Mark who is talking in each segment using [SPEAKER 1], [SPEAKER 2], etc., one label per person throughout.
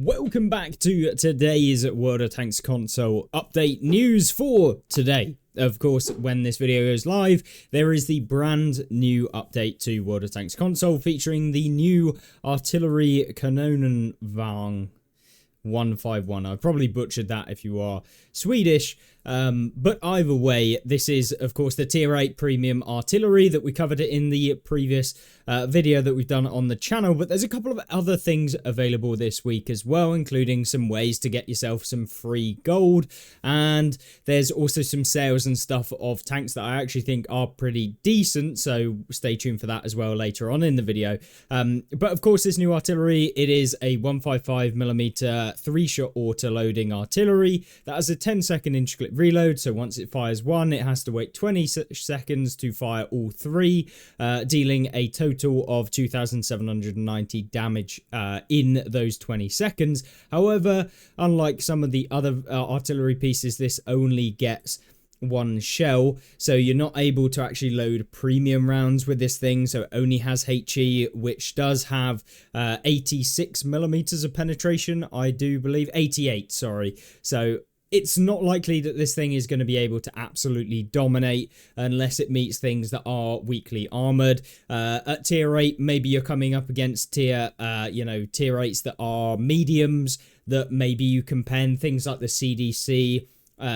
[SPEAKER 1] Welcome back to today's World of Tanks console update news for today. Of course, when this video goes live, there is the brand new update to World of Tanks console featuring the new artillery Kanonenwagen 151. I probably butchered that if you are Swedish, but either way, this is of course the tier 8 premium artillery that we covered in the previous video that we've done on the channel. But there's a couple of other things available this week as well, including some ways to get yourself some free gold, and there's also some sales and stuff of tanks that I actually think are pretty decent, so stay tuned for that as well later on in the video. But of course, this new artillery, it is a 155mm 3-shot auto-loading artillery that has a 10-second inch-clip reload, so once it fires one, it has to wait 20 seconds to fire all three, dealing a total of 2,790 damage in those 20 seconds. However, unlike some of the other artillery pieces, this only gets one shell, so you're not able to actually load premium rounds with this thing. So it only has HE, which does have 86mm of penetration, I do believe. 88, sorry. So it's not likely that this thing is going to be able to absolutely dominate unless it meets things that are weakly armored. At tier 8, maybe you're coming up against tier 8s that are mediums, that maybe you can pen things like the CDC.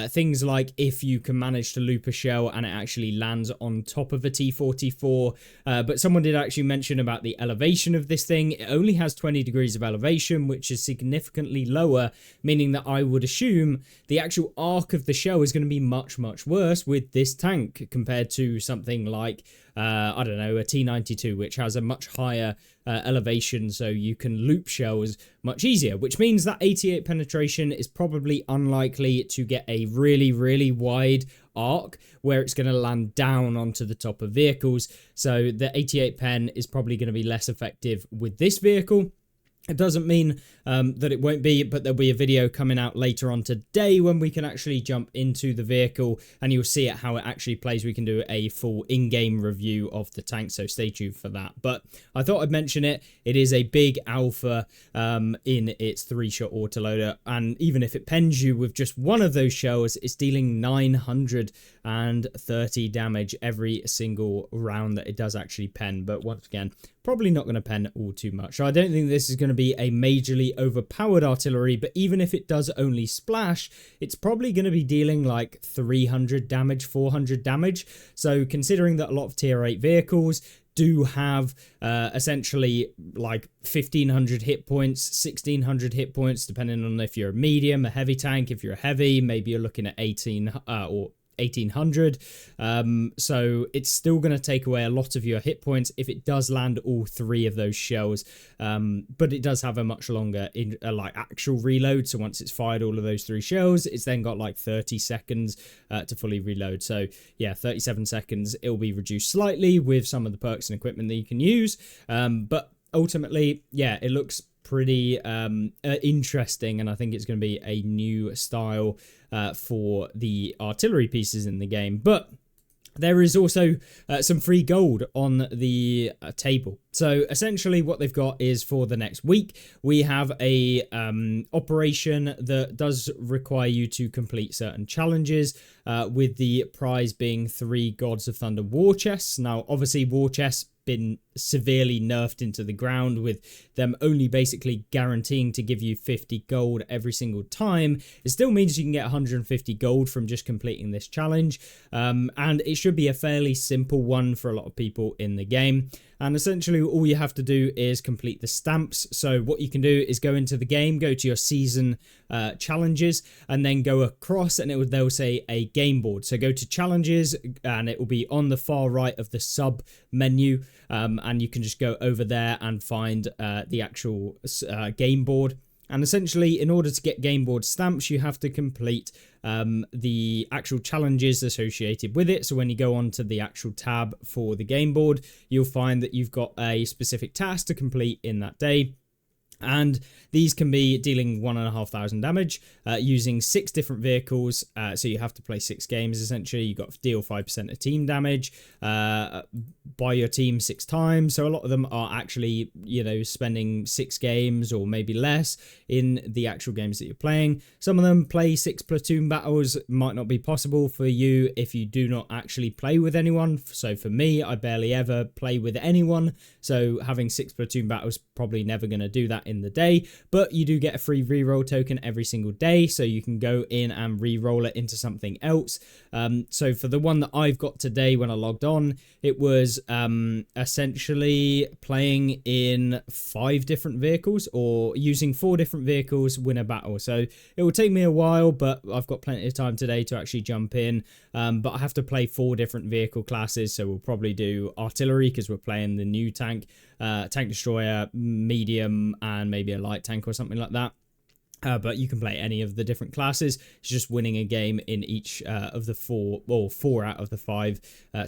[SPEAKER 1] Things like if you can manage to loop a shell and it actually lands on top of a T-44. But someone did actually mention about the elevation of this thing. It only has 20 degrees of elevation, which is significantly lower, meaning that I would assume the actual arc of the shell is going to be much, much worse with this tank compared to something like, I don't know, a T-92, which has a much higher elevation, so you can loop shells much easier, which means that 88 penetration is probably unlikely to get a really, really wide arc where it's going to land down onto the top of vehicles. So the 88 pen is probably going to be less effective with this vehicle. It doesn't mean that it won't be, but there'll be a video coming out later on today when we can actually jump into the vehicle and you'll see it how it actually plays. We can do a full in-game review of the tank, so stay tuned for that. But I thought I'd mention it. It is a big alpha in its 3-shot autoloader, and even if it pens you with just one of those shells, it's dealing 930 damage every single round that it does actually pen. But once again, probably not going to pen all too much. So I don't think this is going to be a majorly overpowered artillery, but even if it does only splash, it's probably going to be dealing like 300 damage, 400 damage. So considering that a lot of tier 8 vehicles do have essentially like 1,500 hit points, 1,600 hit points, depending on if you're a medium, a heavy tank. If you're a heavy, maybe you're looking at 1,800. So it's still going to take away a lot of your hit points if it does land all three of those shells, but it does have a much longer like actual reload. So once it's fired all of those three shells, it's then got like 30 seconds to fully reload. So yeah, 37 seconds. It'll be reduced slightly with some of the perks and equipment that you can use, but ultimately, yeah, it looks pretty interesting, and I think it's going to be a new style for the artillery pieces in the game. But there is also some free gold on the table. So essentially what they've got is for the next week, we have a operation that does require you to complete certain challenges, with the prize being 3 Gods of Thunder war chests. Now, obviously, war chests been severely nerfed into the ground, with them only basically guaranteeing to give you 50 gold every single time. It still means you can get 150 gold from just completing this challenge, and it should be a fairly simple one for a lot of people in the game. And essentially all you have to do is complete the stamps. So what you can do is go into the game, go to your season challenges, and then go across, and they'll say a game board. So go to challenges, and it will be on the far right of the sub menu, and you can just go over there and find the actual game board. And essentially, in order to get game board stamps, you have to complete the actual challenges associated with it. So when you go onto the actual tab for the game board, you'll find that you've got a specific task to complete in that day. And these can be dealing 1,500 damage using 6 different vehicles. So you have to play 6 games essentially. You've got to deal 5% of team damage by your team 6 times. So a lot of them are actually, you know, spending 6 games or maybe less in the actual games that you're playing. Some of them play 6 platoon battles. Might not be possible for you if you do not actually play with anyone. So for me, I barely ever play with anyone. So having 6 platoon battles probably never going to do that in the day, but you do get a free reroll token every single day, so you can go in and reroll it into something else. So for the one that I've got today when I logged on, it was essentially playing in 5 different vehicles, or using 4 different vehicles win a battle. So it will take me a while, but I've got plenty of time today to actually jump in. But I have to play 4 different vehicle classes, so we'll probably do artillery because we're playing the new tank, tank destroyer, medium, and maybe a light tank or something like that. But you can play any of the different classes. It's just winning a game in each of the 4 out of the 5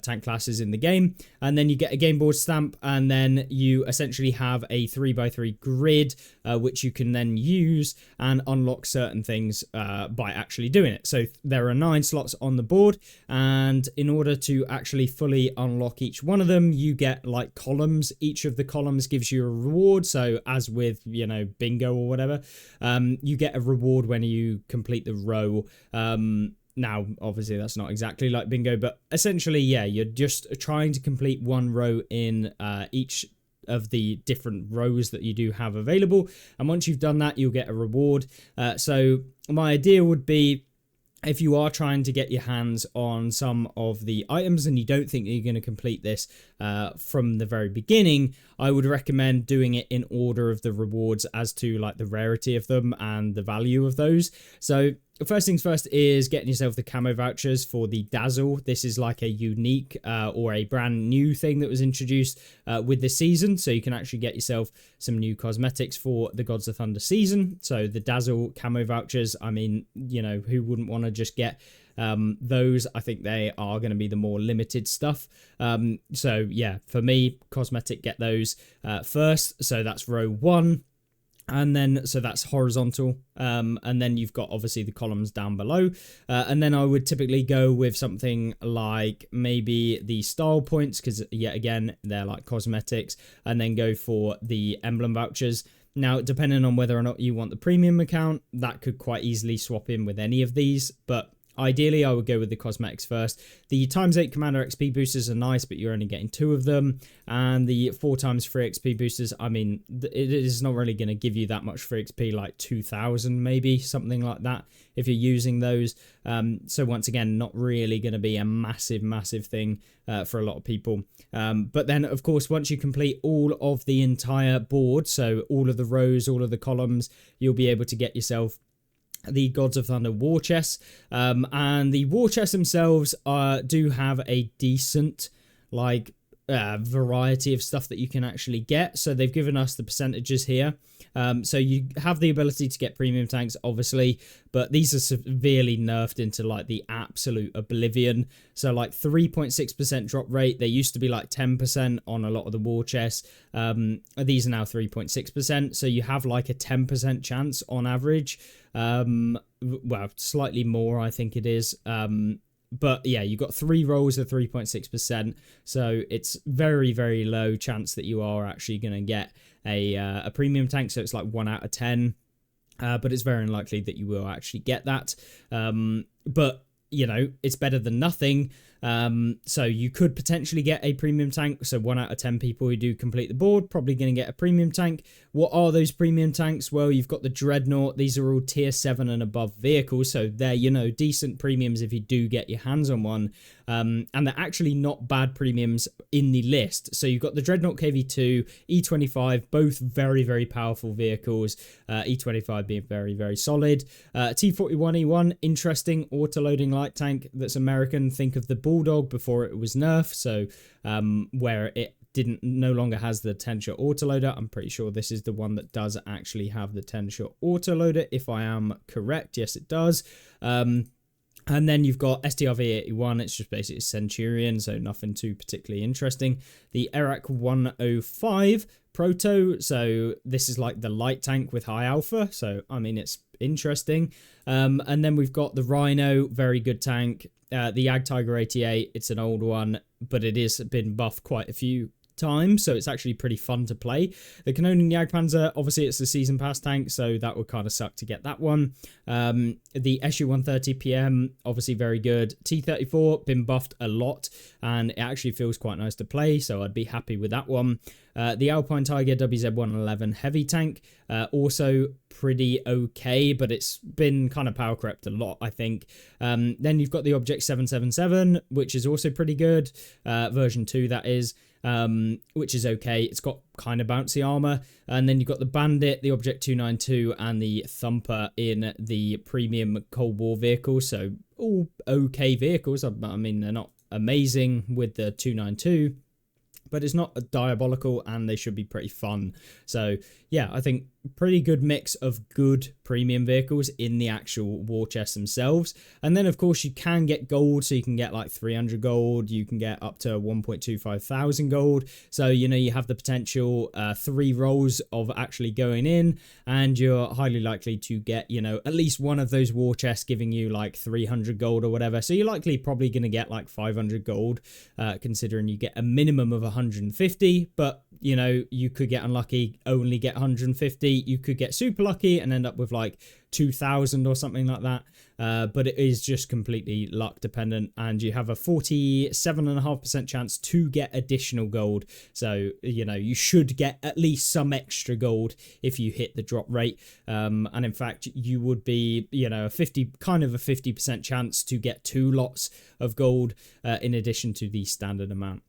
[SPEAKER 1] tank classes in the game. And then you get a game board stamp, and then you essentially have a 3x3 grid, which you can then use and unlock certain things by actually doing it. So there are 9 slots on the board, and in order to actually fully unlock each one of them, you get like columns. Each of the columns gives you a reward. So as with, you know, bingo or whatever, you get a reward when you complete the row. Now, obviously, that's not exactly like bingo, but essentially, yeah, you're just trying to complete one row in each of the different rows that you do have available. And once you've done that, you'll get a reward. So my idea would be, if you are trying to get your hands on some of the items and you don't think that you're going to complete this from the very beginning, I would recommend doing it in order of the rewards as to like the rarity of them and the value of those. So first things first is getting yourself the camo vouchers for the Dazzle. This is like a unique or a brand new thing that was introduced with this season. So you can actually get yourself some new cosmetics for the Gods of Thunder season. So the Dazzle camo vouchers, I mean, you know, who wouldn't want to just get those? I think they are going to be the more limited stuff. So yeah, for me, cosmetic, get those first. So that's row 1. And then, so that's horizontal. And then you've got obviously the columns down below. And then I would typically go with something like maybe the style points, because yet again, they're like cosmetics, and then go for the emblem vouchers. Now, depending on whether or not you want the premium account, that could quite easily swap in with any of these, but ideally, I would go with the cosmetics first. The ×8 Commander XP boosters are nice, but you're only getting 2 of them. And the 4x free XP boosters, I mean, it is not really going to give you that much free XP, like 2,000 maybe, something like that, if you're using those. So once again, not really going to be a massive thing for a lot of people. But then, of course, once you complete all of the entire board, so all of the rows, all of the columns, you'll be able to get yourself the Gods of Thunder war chests, and the war chests themselves do have a decent like variety of stuff that you can actually get. So they've given us the percentages here. So you have the ability to get premium tanks, obviously, but these are severely nerfed into like the absolute oblivion. So like 3.6% drop rate. They used to be like 10% on a lot of the war chests. These are now 3.6%. So you have like a 10% chance on average. Well, slightly more, I think it is. But yeah, you've got 3 rolls of 3.6%. So it's very low chance that you are actually going to get a premium tank. So it's like 1 out of 10. But it's very unlikely that you will actually get that. But, you know, it's better than nothing. So you could potentially get a premium tank. So 1 out of 10 people who do complete the board probably going to get a premium tank. What are those premium tanks? Well, you've got the Dreadnought. These are all tier 7 and above vehicles. So they're, you know, decent premiums if you do get your hands on one. And they're actually not bad premiums in the list. So you've got the Dreadnought KV2, E25, both very powerful vehicles. E25 being very solid. T41E1, interesting auto-loading light tank that's American. Think of the Bulldog before it was nerfed. So where it no longer has the 10-shot autoloader. I'm pretty sure this is the one that does actually have the 10-shot autoloader, if I am correct. Yes, it does. And then you've got STRV81, it's just basically Centurion, so nothing too particularly interesting. The Iraq 105, proto, so this is like the light tank with high alpha, so I mean it's interesting. And then we've got the Rhino, very good tank. The Yag Tiger 88, it's an old one, but it has been buffed quite a few times, so it's actually pretty fun to play. The Canonian Jagdpanzer, obviously it's the season pass tank, so that would kind of suck to get that one. The SU 130 PM, obviously very good. T34 been buffed a lot, and it actually feels quite nice to play, so I'd be happy with that one. The Alpine Tiger WZ111 heavy tank, also pretty okay, but it's been kind of power crept a lot, I think. Then you've got the Object 777, which is also pretty good, version 2 that is. Which is okay. It's got kind of bouncy armor. And then you've got the Bandit, the Object 292, and the Thumper in the premium Cold War vehicles. So all okay vehicles. I mean, they're not amazing with the 292, but it's not diabolical, and they should be pretty fun. So yeah, I think pretty good mix of good premium vehicles in the actual war chests themselves. And then of course you can get gold, so you can get like 300 gold, you can get up to 1.25 thousand gold, so you know you have the potential 3 rolls of actually going in, and you're highly likely to get, you know, at least one of those war chests giving you like 300 gold or whatever. So you're likely probably going to get like 500 gold, considering you get a minimum of 150, but you know, you could get unlucky, only get 150. You could get super lucky and end up with like 2,000 or something like that. But it is just completely luck dependent, and you have a 47.5% chance to get additional gold. So, you know, you should get at least some extra gold if you hit the drop rate. And in fact, you would be, you know, a 50% chance to get 2 lots of gold in addition to the standard amount.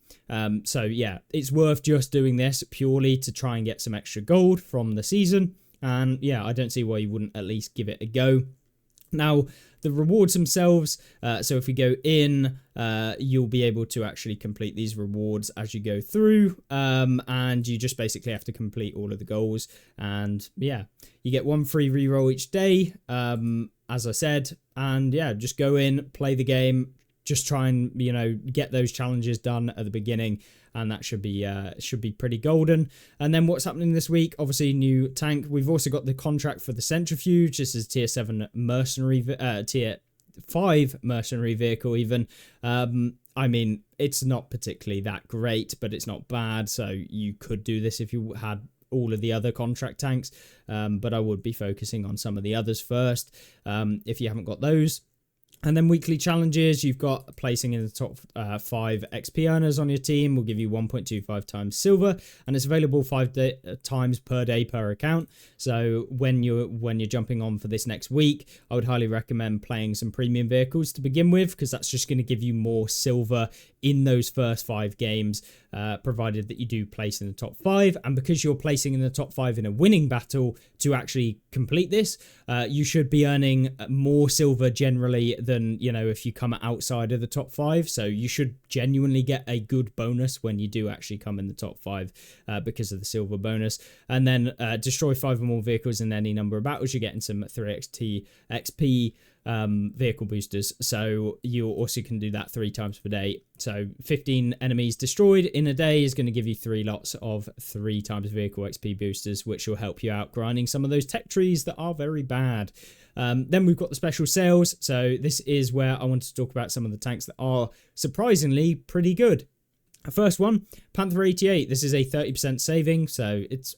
[SPEAKER 1] So yeah, it's worth just doing this purely to try and get some extra gold from the season. And yeah, I don't see why you wouldn't at least give it a go. Now, the rewards themselves, so if we go in, you'll be able to actually complete these rewards as you go through, and you just basically have to complete all of the goals. And yeah, you get 1 free reroll each day, as I said, and yeah, just go in, play the game, just try and, you know, get those challenges done at the beginning, and that should be pretty golden. And then what's happening this week? Obviously, new tank. We've also got the contract for the Centrifuge. This is tier 7 mercenary, tier 5 mercenary vehicle even. I mean, it's not particularly that great, but it's not bad. So you could do this if you had all of the other contract tanks, but I would be focusing on some of the others first, if you haven't got those. And then weekly challenges, you've got placing in the top 5 XP earners on your team will give you 1.25 times silver, and it's available 5 times per day per account. So when you're jumping on for this next week, I would highly recommend playing some premium vehicles to begin with, because that's just going to give you more silver in those first 5 games, provided that you do place in the top 5. And because you're placing in the top 5 in a winning battle to actually complete this, you should be earning more silver generally than, you know, if you come outside of the top 5. So you should genuinely get a good bonus when you do actually come in the top 5, because of the silver bonus. And then destroy 5 or more vehicles in any number of battles, you're getting some 3xt XP vehicle boosters, so you also can do that 3 times per day. So 15 enemies destroyed in a day is going to give you 3 lots of 3 times vehicle XP boosters, which will help you out grinding some of those tech trees that are very bad. Then we've got the special sales. So this is where I wanted to talk about some of the tanks that are surprisingly pretty good. First one, Panther 88. This is a 30% saving, so it's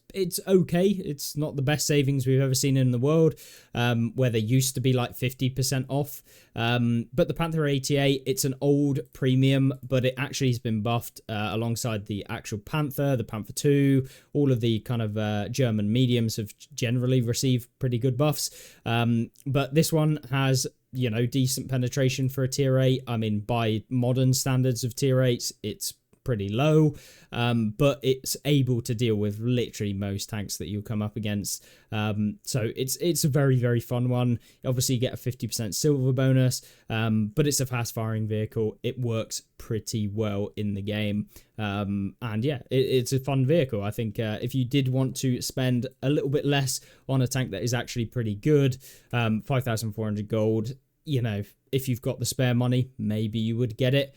[SPEAKER 1] okay. It's not the best savings we've ever seen in the world, where they used to be like 50% off. But the Panther 88, it's an old premium, but it actually has been buffed alongside the actual Panther, the Panther 2. All of the kind of German mediums have generally received pretty good buffs. But this one has, you know, decent penetration for a tier 8. I mean, by modern standards of tier 8s, it's pretty low, but it's able to deal with literally most tanks that you'll come up against. So it's a very, very fun one. Obviously you get a 50% silver bonus, but it's a fast firing vehicle. It works pretty well in the game, and yeah, it's a fun vehicle. I think if you did want to spend a little bit less on a tank that is actually pretty good, 5,400 gold, you know, if you've got the spare money, maybe you would get it.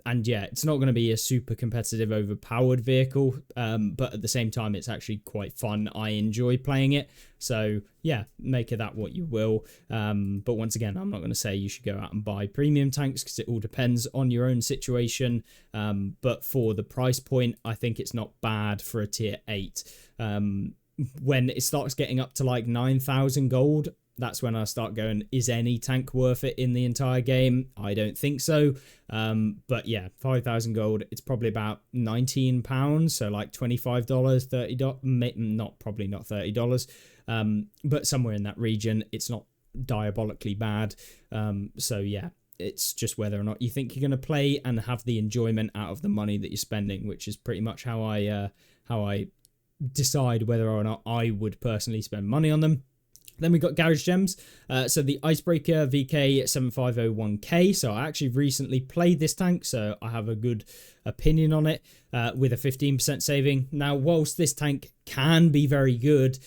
[SPEAKER 1] And yeah, it's not going to be a super competitive, overpowered vehicle, but at the same time, it's actually quite fun. I enjoy playing it. So yeah, make of that what you will. But once again, I'm not going to say you should go out and buy premium tanks because it all depends on your own situation. But for the price point, I think it's not bad for a tier 8. When it starts getting up to like 9,000 gold, that's when I start going, is any tank worth it in the entire game? I don't think so. But yeah, 5,000 gold, it's probably about £19, so like $25, $30, probably not $30, but somewhere in that region. It's not diabolically bad. So yeah, it's just whether or not you think you're going to play and have the enjoyment out of the money that you're spending, which is pretty much how I decide whether or not I would personally spend money on them. Then we got Garage Gems. So the Icebreaker VK7501K. So I actually recently played this tank, so I have a good opinion on it with a 15% saving. Now, whilst this tank can be very good,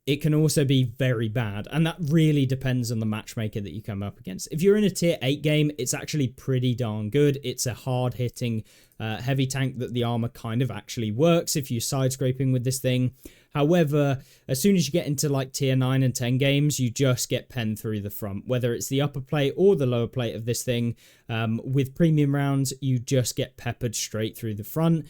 [SPEAKER 1] it can also be very bad, and that really depends on the matchmaker that you come up against. If you're in a tier 8 game, it's actually pretty darn good. It's a hard-hitting heavy tank that the armor kind of actually works if you're side-scraping with this thing. However, as soon as you get into like tier 9 and 10 games, you just get penned through the front. Whether it's the upper plate or the lower plate of this thing, with premium rounds, you just get peppered straight through the front.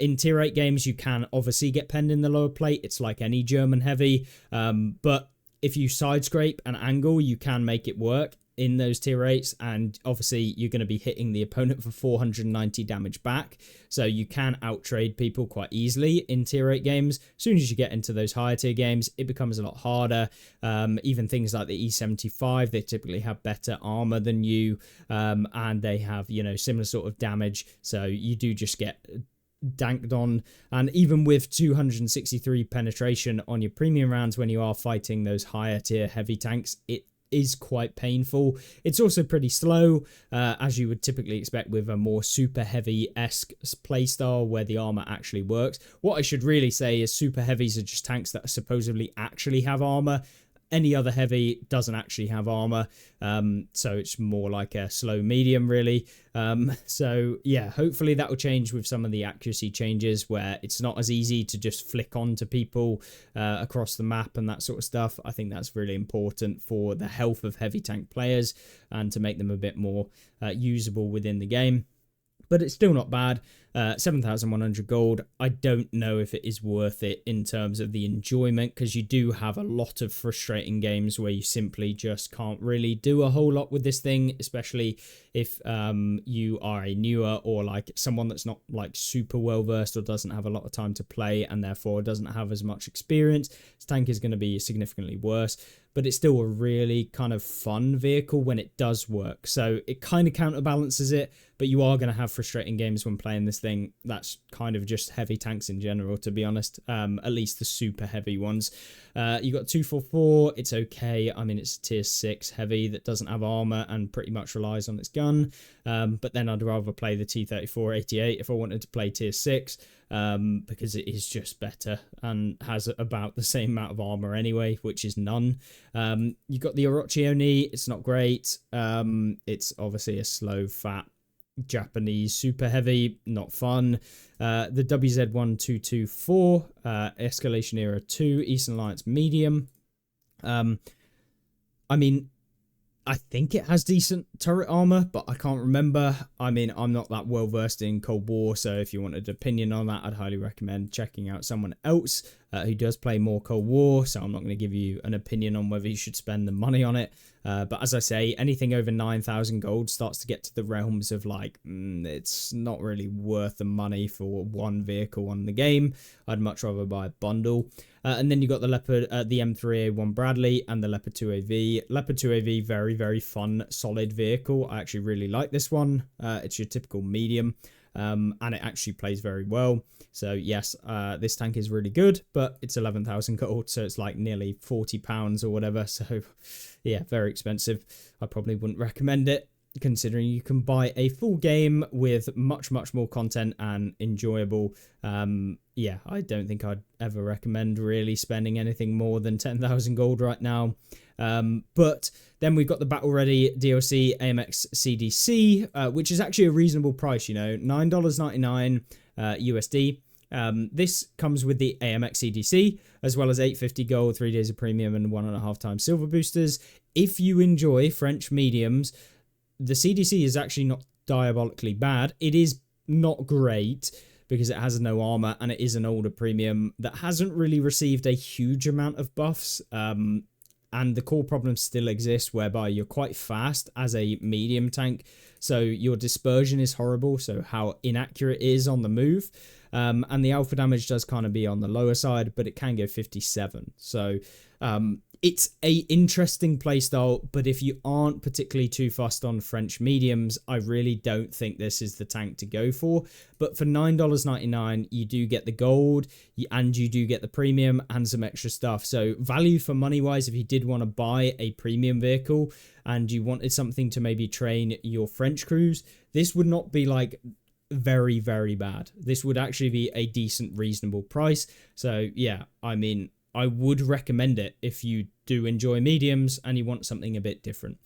[SPEAKER 1] In tier 8 games, you can obviously get penned in the lower plate. It's like any German heavy. But if you side scrape and angle, you can make it work in those tier 8s, and obviously you're going to be hitting the opponent for 490 damage back, so you can outtrade people quite easily in tier 8 games. As soon as you get into those higher tier games, it becomes a lot harder. Even things like the E75, they typically have better armor than you, and they have, you know, similar sort of damage, so you do just get danked on. And even with 263 penetration on your premium rounds, when you are fighting those higher tier heavy tanks, it is quite painful. It's also pretty slow, as you would typically expect with a more super heavy-esque playstyle where the armor actually works. What I should really say is super heavies are just tanks that supposedly actually have armor. Any other heavy doesn't actually have armor, so it's more like a slow medium, really. So yeah, hopefully that will change with some of the accuracy changes where it's not as easy to just flick on to people across the map and that sort of stuff. I think that's really important for the health of heavy tank players and to make them a bit more usable within the game. But it's still not bad. 7,100 gold. I don't know if it is worth it in terms of the enjoyment, because you do have a lot of frustrating games where you simply just can't really do a whole lot with this thing, especially if you are a newer or like someone that's not like super well versed or doesn't have a lot of time to play and therefore doesn't have as much experience. This tank is going to be significantly worse, but it's still a really kind of fun vehicle when it does work. So it kind of counterbalances it, but you are going to have frustrating games when playing this thing. That's kind of just heavy tanks in general, to be honest, at least the super heavy ones. You got 244, it's okay. I mean, it's a tier 6 heavy that doesn't have armor and pretty much relies on its gun, but then I'd rather play the T3488 if I wanted to play tier 6, because it is just better and has about the same amount of armor anyway, which is none. You got the ARTY Oni, it's not great. It's obviously a slow, fat Japanese super heavy, not fun. The WZ1224 Escalation Era 2 Eastern Alliance medium. I mean, I think it has decent turret armor, but I can't remember. I mean, I'm not that well versed in Cold War, so if you wanted an opinion on that, I'd highly recommend checking out someone else who does play more Cold War, so I'm not going to give you an opinion on whether you should spend the money on it. But as I say, anything over 9,000 gold starts to get to the realms of like, it's not really worth the money for one vehicle on the game. I'd much rather buy a bundle. And then you got the Leopard, the M3A1 Bradley and the Leopard 2AV. Leopard 2AV, very, very fun, solid vehicle. I actually really like this one. It's your typical medium. And it actually plays very well. So yes, this tank is really good, but it's 11,000 gold, so it's like nearly £40 or whatever. So yeah, very expensive. I probably wouldn't recommend it. considering you can buy a full game with much more content and enjoyable. Yeah, I don't think I'd ever recommend really spending anything more than 10,000 gold right now. But then we've got the Battle Ready DLC AMX CDC, which is actually a reasonable price, you know, $9.99 USD. This comes with the AMX CDC, as well as 850 gold, 3 days of premium, and 1.5 times silver boosters. If you enjoy French mediums, the CDC is actually not diabolically bad. It is not great because it has no armor and it is an older premium that hasn't really received a huge amount of buffs. And the core problems still exist, whereby you're quite fast as a medium tank, so your dispersion is horrible, so how inaccurate it is on the move. And the alpha damage does kind of be on the lower side, but it can go 57. So it's a interesting playstyle, but if you aren't particularly too fussed on French mediums, I really don't think this is the tank to go for. But for $9.99, you do get the gold, and you do get the premium and some extra stuff. So value for money wise, if you did want to buy a premium vehicle and you wanted something to maybe train your French crews, this would not be like very bad. This would actually be a decent, reasonable price. So yeah, I mean, I would recommend it if you do enjoy mediums and you want something a bit different.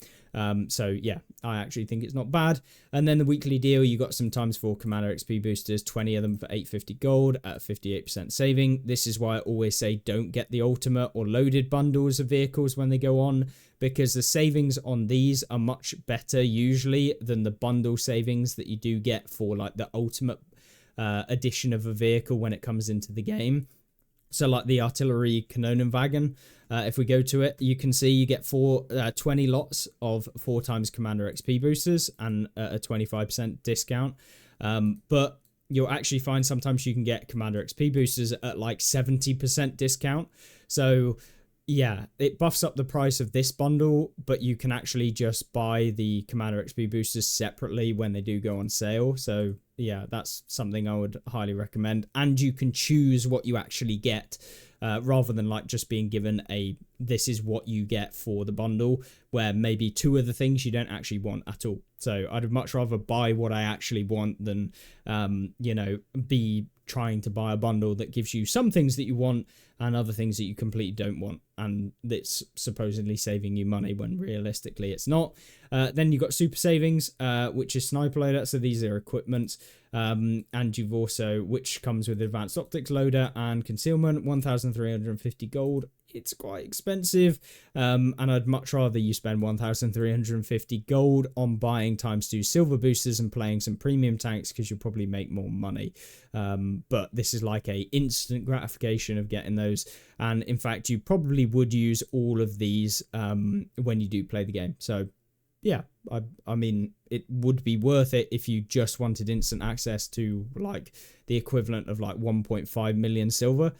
[SPEAKER 1] So yeah, I actually think it's not bad. And then the weekly deal, you got some ×4 Commander XP boosters, 20 of them for 850 gold at 58% saving. This is why I always say don't get the ultimate or loaded bundles of vehicles when they go on, because the savings on these are much better usually than the bundle savings that you do get for like the ultimate edition of a vehicle when it comes into the game. So like the artillery Kanonenwagen, if we go to it, you can see you get 20 lots of 4 times Commander XP boosters and a 25% discount. But you'll actually find sometimes you can get Commander XP boosters at like 70% discount. So yeah, it buffs up the price of this bundle, but you can actually just buy the Commander XP boosters separately when they do go on sale. So yeah, that's something I would highly recommend. And you can choose what you actually get, rather than like just being given this is what you get for the bundle, where maybe 2 of the things you don't actually want at all. So I'd much rather buy what I actually want than, you know, be trying to buy a bundle that gives you some things that you want and other things that you completely don't want, and it's supposedly saving you money when realistically it's not. Then you've got super savings, which is sniper loader, so these are equipment, and you've also, which comes with advanced optics loader and concealment, 1,350 gold. It's quite expensive, and I'd much rather you spend 1,350 gold on buying ×2 silver boosters and playing some premium tanks, because you'll probably make more money. But this is like a instant gratification of getting those, and in fact you probably would use all of these when you do play the game. So yeah, I mean, it would be worth it if you just wanted instant access to like the equivalent of like 1.5 million silver.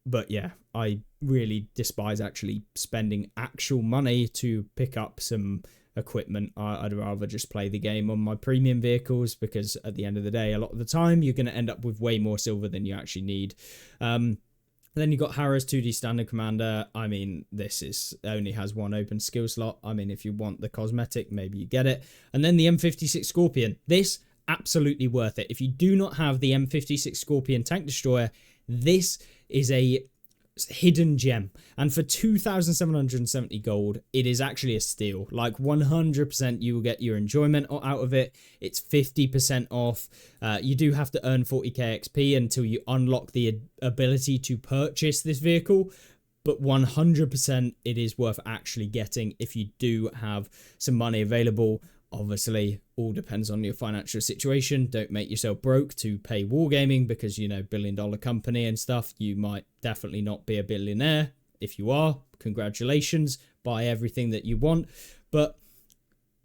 [SPEAKER 1] But yeah, I really despise actually spending actual money to pick up some equipment. I'd rather just play the game on my premium vehicles, because at the end of the day, a lot of the time, you're going to end up with way more silver than you actually need. Then you got Harrow's 2D Standard Commander. I mean, this only has 1 open skill slot. I mean, if you want the cosmetic, maybe you get it. And then the M56 Scorpion. This, absolutely worth it. If you do not have the M56 Scorpion Tank Destroyer, this is a hidden gem, and for 2,770 gold it is actually a steal. Like 100% you will get your enjoyment out of it. It's 50% off. You do have to earn 40k XP until you unlock the ability to purchase this vehicle, but 100% it is worth actually getting if you do have some money available. Obviously, all depends on your financial situation. Don't make yourself broke to pay wargaming, because, you know, $1 billion company and stuff, you might definitely not be a billionaire. If you are, congratulations, buy everything that you want. But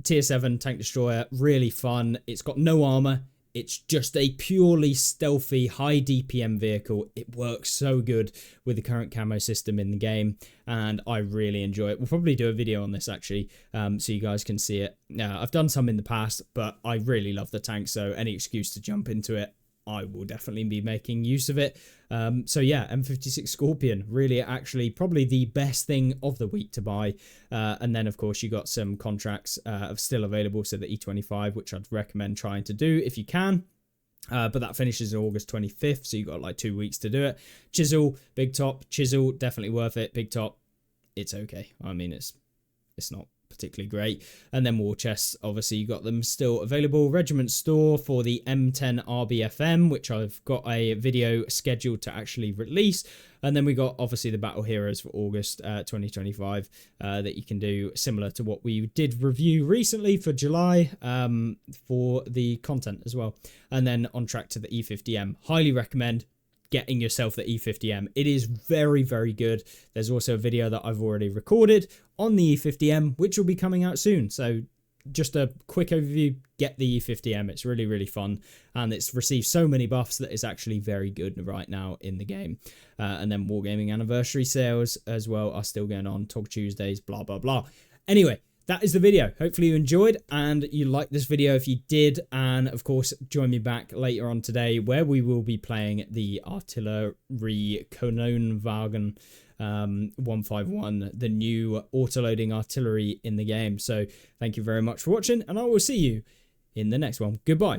[SPEAKER 1] tier 7 tank destroyer, really fun. It's got no armor. It's just a purely stealthy, high DPM vehicle. It works so good with the current camo system in the game, and I really enjoy it. We'll probably do a video on this, actually, so you guys can see it. I've done some in the past, but I really love the tank, so any excuse to jump into it, I will definitely be making use of it. So yeah, M56 Scorpion, really actually probably the best thing of the week to buy. And then of course you got some contracts still available, so the E25, which I'd recommend trying to do if you can. But that finishes August 25th, so you got like 2 weeks to do it. Chisel, Big Top, Chisel, definitely worth it. Big Top, it's okay. I mean, it's not particularly great. And then war chests, obviously you got them still available. Regiment store for the M10 RBFM, which I've got a video scheduled to actually release. And then we got obviously the battle heroes for August 2025 that you can do similar to what we did review recently for July for the content as well. And then on track to the E50M. Highly recommend getting yourself the E50M. It is very, very good. There's also a video that I've already recorded on the E50M, which will be coming out soon. So just a quick overview, get the E50M. It's really, really fun. And it's received so many buffs that it's actually very good right now in the game. And then Wargaming anniversary sales as well are still going on. Talk Tuesdays, blah, blah, blah. Anyway, that is the video. Hopefully you enjoyed and you liked this video if you did. And of course, join me back later on today where we will be playing the Artillery Kanonenwagen 151, the new auto-loading artillery in the game. So thank you very much for watching and I will see you in the next one. Goodbye.